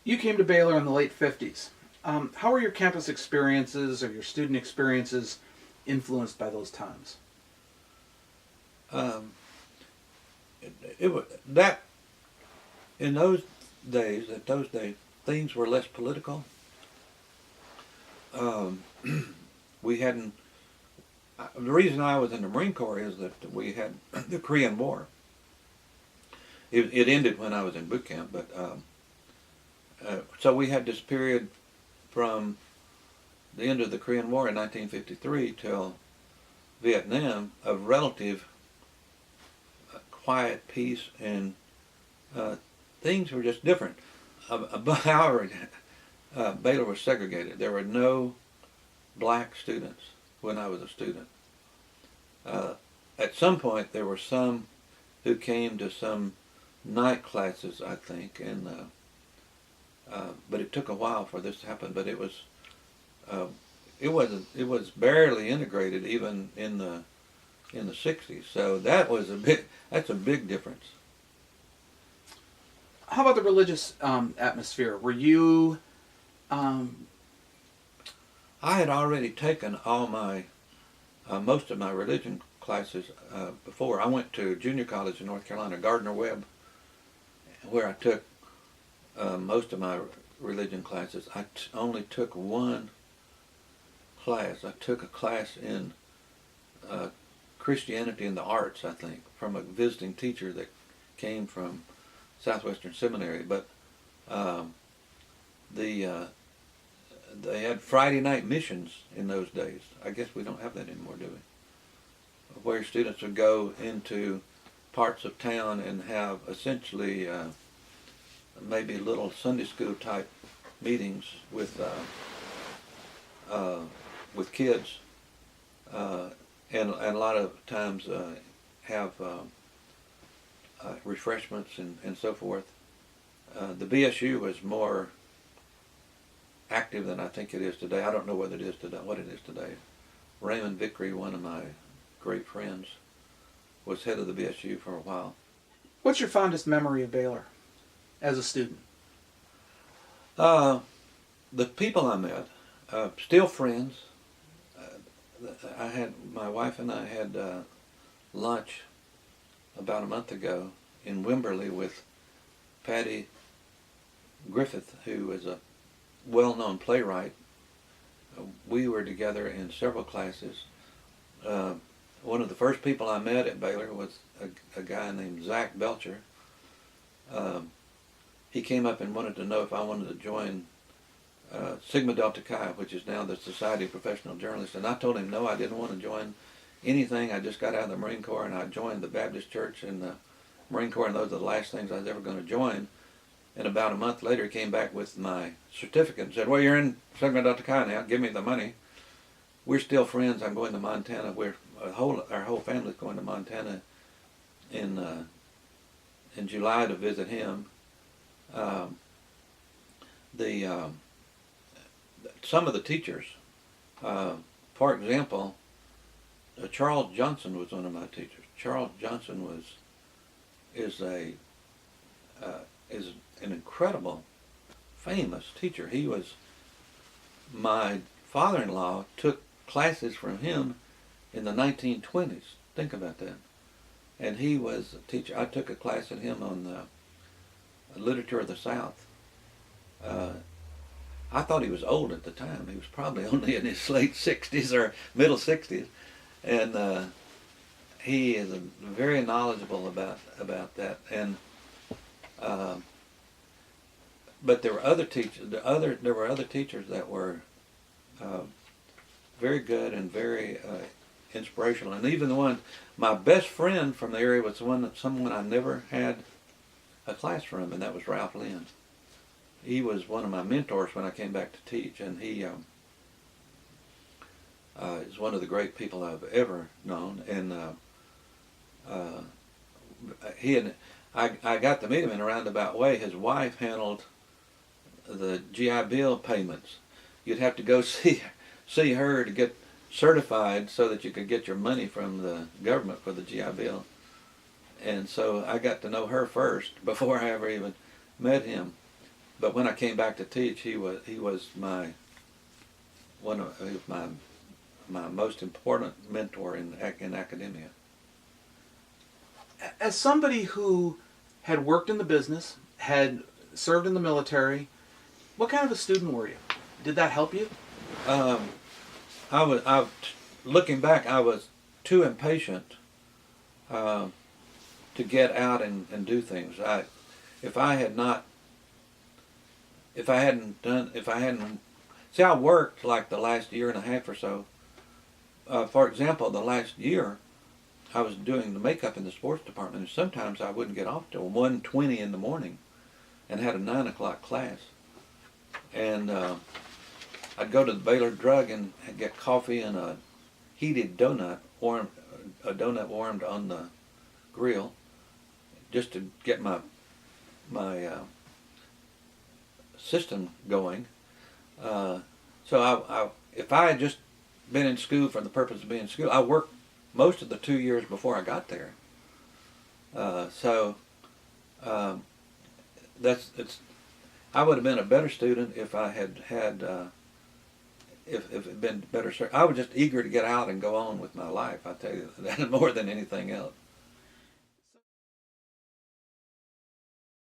You came to Baylor in the late 50s. How were your campus experiences or your student experiences influenced by those times? Um, it was that in those days. At those days, things were less political. Um, we hadn't. The reason I was in the Marine Corps is that we had the Korean War. It ended when I was in boot camp, but so we had this period from the end of the Korean War in 1953 till Vietnam of relative quiet peace, and things were just different. However, Baylor was segregated. There were no black students when I was a student. At some point, there were some who came to some night classes, I think, and but it took a while for this to happen. But uh, it was barely integrated even in the '60s. So that's a big difference. How about the religious atmosphere? Were you um, I had already taken all my most of my religion classes before. I went to junior college in North Carolina, Gardner Webb, where I took most of my religion classes. Only took one class. I took a class in Christianity and the Arts, I think, from a visiting teacher that came from Southwestern Seminary. But the they had Friday night missions in those days. I guess we don't have that anymore, do we? Where students would go into parts of town and have essentially maybe little Sunday school type meetings with kids, and a lot of times have refreshments and so forth. The BSU was more active than I think it is today. I don't know what it is today. Raymond Vickery, one of my great friends, was head of the BSU for a while. what's your fondest memory of Baylor as a student? Uh, the people I met, still friends. I had my wife and I had lunch about a month ago in Wimberley with Patty Griffith, who was a well-known playwright. We were together in several classes. One of the first people I met at Baylor was a guy named Zach Belcher. He came up and wanted to know if I wanted to join Sigma Delta Chi, which is now the Society of Professional Journalists. And I told him no, I didn't want to join anything. I just got out of the Marine Corps and I joined the Baptist Church and the Marine Corps, and those are the last things I was ever going to join. And about a month later, he came back with my certificate and said, well, you're in Sigma Delta Chi now. Give me the money. We're still friends. I'm going to Montana. Our whole family's going to Montana in July to visit him. Some of the teachers, for example, Charles Johnson was one of my teachers. Charles Johnson is an incredible, famous teacher. He was, my father-in-law took classes from him in the 1920s. Think about that. And he was a teacher. I took a class at him on the literature of the South. I thought he was old at the time. He was probably only in his late 60s or middle 60s. And he is very knowledgeable about that. And but there were other teachers. There were other teachers that were very good and very inspirational. And even the one, my best friend from the area was someone I never had a class from, and that was Ralph Lynn. He was one of my mentors when I came back to teach, and he is one of the great people I've ever known. And I got to meet him in a roundabout way. His wife handled the GI Bill payments. You'd have to go see her to get certified so that you could get your money from the government for the GI Bill. And so I got to know her first before I ever even met him. but when I came back to teach, he was my he was my most important mentor in academia. As somebody who had worked in the business, had served in the military, what kind of a student were you? Did that help you? Um, looking back, I was too impatient to get out and do things. If I hadn't see, I worked like the last year and a half or so. For example, the last year, I was doing the makeup in the sports department, and sometimes I wouldn't get off till 1:20 in the morning, and had a 9 o'clock class. And I'd go to the Baylor Drug and get coffee and a heated donut, a donut warmed on the grill, just to get my system going. So if I had just been in school for the purpose of being in school, I worked most of the 2 years before I got there. I would have been a better student if I had if it had been better. I was just eager to get out and go on with my life. I tell you that more than anything else.